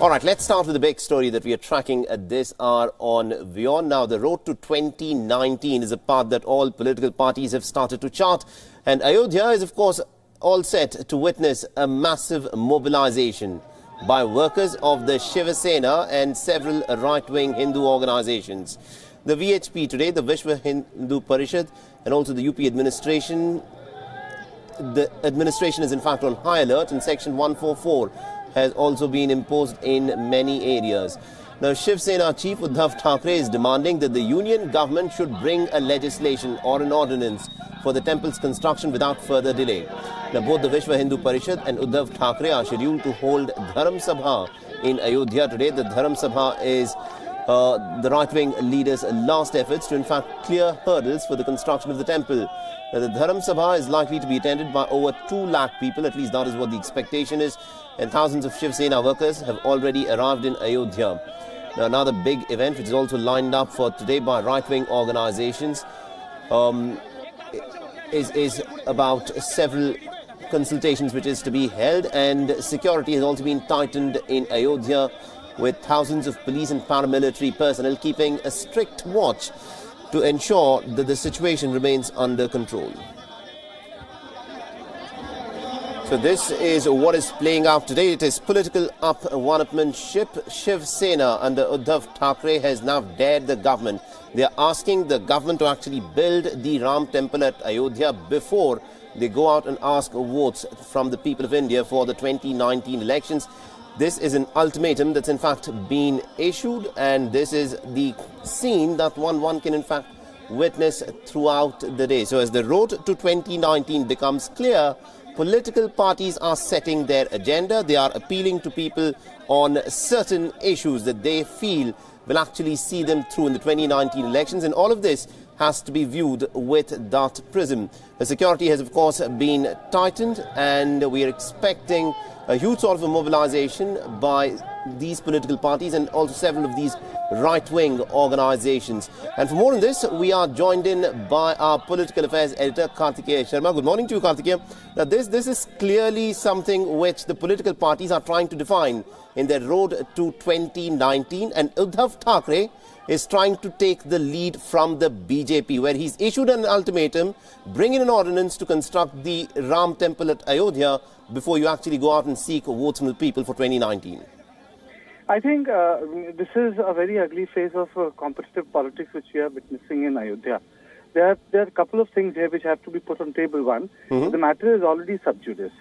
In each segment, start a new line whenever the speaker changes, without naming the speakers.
All right, let's start with the big story that we are tracking at this hour on Wion. Now, the road to 2019 is a path that all political parties have started to chart. And Ayodhya is, of course, all set to witness a massive mobilization by workers of the Shiva Sena and several right-wing Hindu organizations. The VHP today, the Vishwa Hindu Parishad, and also the UP administration. The administration is in fact on high alert, and Section 144 has also been imposed in many areas. Now, Shiv Sena Chief Uddhav Thackeray is demanding that the union government should bring a legislation or an ordinance for the temple's construction without further delay. Now, both the Vishwa Hindu Parishad and Uddhav Thackeray are scheduled to hold Dharma Sabha in Ayodhya today. The Dharma Sabha is the right-wing leaders' last efforts to in fact clear hurdles for the construction of the temple. Now, the Dharma Sabha is likely to be attended by over 2 lakh people, at least that is what the expectation is, and thousands of Shiv Sena workers have already arrived in Ayodhya. Now, another big event which is also lined up for today by right-wing organizations is about several consultations which is to be held, and security has also been tightened in Ayodhya with thousands of police and paramilitary personnel keeping a strict watch to ensure that the situation remains under control. So this is what is playing out today. It is political one-upmanship. Shiv Sena under Uddhav Thackeray has now dared the government. They are asking the government to actually build the Ram temple at Ayodhya before they go out and ask votes from the people of India for the 2019 elections. This is an ultimatum that's in fact been issued, and this is the scene that one can in fact witness throughout the day. So as the road to 2019 becomes clear, political parties are setting their agenda. They are appealing to people on certain issues that they feel will actually see them through in the 2019 elections, and all of this has to be viewed with that prism. The security has of course been tightened, and we are expecting a huge sort of a mobilization by these political parties and also several of these right-wing organizations. And for more on this, we are joined in by our political affairs editor, Kartikeya Sharma. Good morning to you, Kartikeya. Now, this is clearly something which the political parties are trying to define in their road to 2019, and Uddhav Thackeray is trying to take the lead from the BJP, where he's issued an ultimatum, bring in an ordinance to construct the Ram temple at Ayodhya before you actually go out and seek votes from the people for 2019.
I think this is a very ugly phase of competitive politics which we are witnessing in Ayodhya. There are a couple of things here which have to be put on table. One, the matter is already sub judice.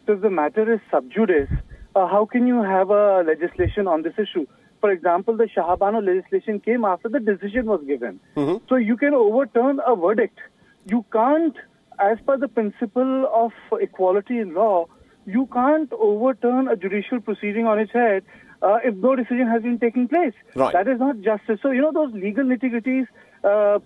So if the matter is sub judice, how can you have a legislation on this issue? For example, the Shahabano legislation came after the decision was given. So you can overturn a verdict. You can't, as per the principle of equality in law, you can't overturn a judicial proceeding on its head if no decision has been taking place.
Right.
That is not justice. So, those legal nitty-gritties,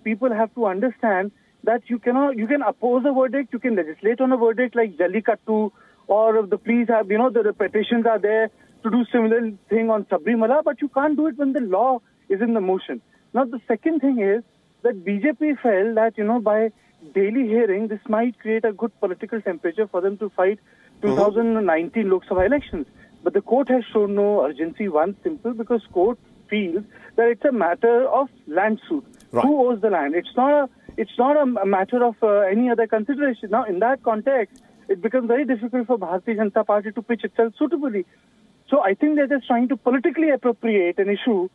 people have to understand that you can oppose a verdict, you can legislate on a verdict like Jallikattu, or the police have, the petitions are there to do similar thing on Sabrimala, but you can't do it when the law is in the motion. Now, the second thing is that BJP felt that, by daily hearing, this might create a good political temperature for them to fight 2019 Lok Sabha elections. But the court has shown no urgency. One, simple, because court feels that it's a matter of land suit. Right. Who owes the land? It's not a matter of any other consideration. Now, in that context, it becomes very difficult for Bharatiya Janata Party to pitch itself suitably. So I think they're just trying to politically appropriate an issue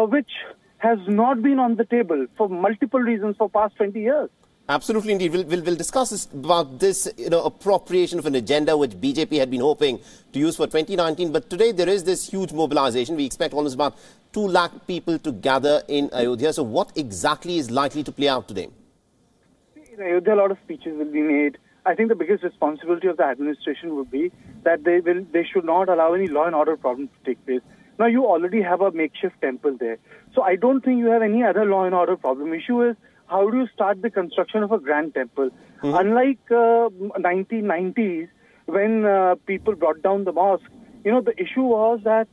which has not been on the table for multiple reasons for past 20 years.
Absolutely, indeed. We'll discuss about this, appropriation of an agenda which BJP had been hoping to use for 2019. But today there is this huge mobilization. We expect almost about 2 lakh people to gather in Ayodhya. So what exactly is likely to play out today?
In Ayodhya, a lot of speeches will be made. I think the biggest responsibility of the administration would be that they should not allow any law and order problems to take place. Now, you already have a makeshift temple there. So I don't think you have any other law and order problem. Issue is, how do you start the construction of a grand temple? Unlike 1990s, when people brought down the mosque, the issue was that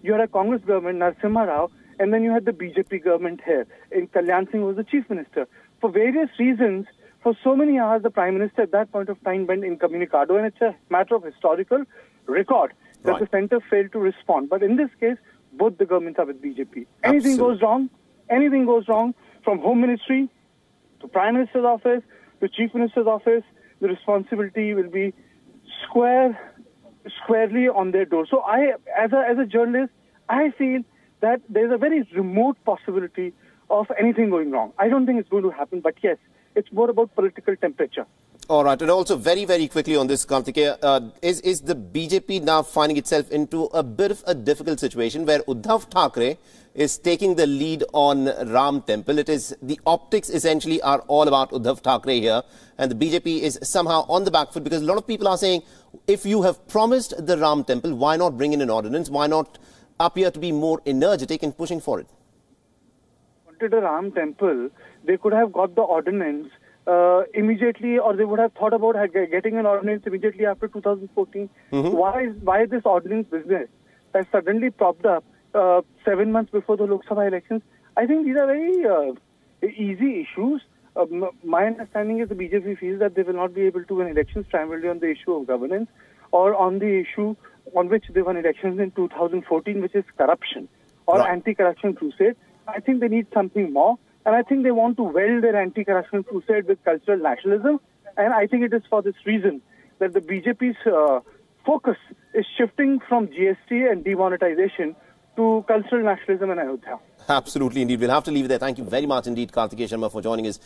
you had a Congress government, Narasimha Rao, and then you had the BJP government here. And Kalyan Singh was the chief minister. For various reasons, for so many hours, the prime minister at that point of time went incommunicado, and it's a matter of historical record. that
Right.
the centre failed to respond. But in this case, both the governments are with BJP. Anything goes wrong, from Home Ministry to Prime Minister's office to Chief Minister's office, the responsibility will be squarely on their door. So I, as a journalist, I feel that there's a very remote possibility of anything going wrong. I don't think it's going to happen, but yes, it's more about political temperature.
All right, and also very, very quickly on this, Kartikeya, is the BJP now finding itself into a bit of a difficult situation where Uddhav Thackeray is taking the lead on Ram Temple? It is the optics essentially are all about Uddhav Thackeray here, and the BJP is somehow on the back foot because a lot of people are saying, if you have promised the Ram Temple, why not bring in an ordinance? Why not appear to be more energetic in pushing for it?
Wanted a Ram Temple, they could have got the ordinance immediately, or they would have thought about getting an ordinance immediately after 2014. Why this ordinance business has suddenly popped up 7 months before the Lok Sabha elections? I think these are very easy issues. My understanding is the BJP feels that they will not be able to win elections primarily on the issue of governance or on the issue on which they won elections in 2014, which is corruption or anti-corruption crusade. I think they need something more. And I think they want to weld their anti-corruption crusade with cultural nationalism. And I think it is for this reason that the BJP's focus is shifting from GST and demonetization to cultural nationalism and Ayodhya.
Absolutely, indeed. We'll have to leave it there. Thank you very much indeed, Kartikeya Sharma, for joining us.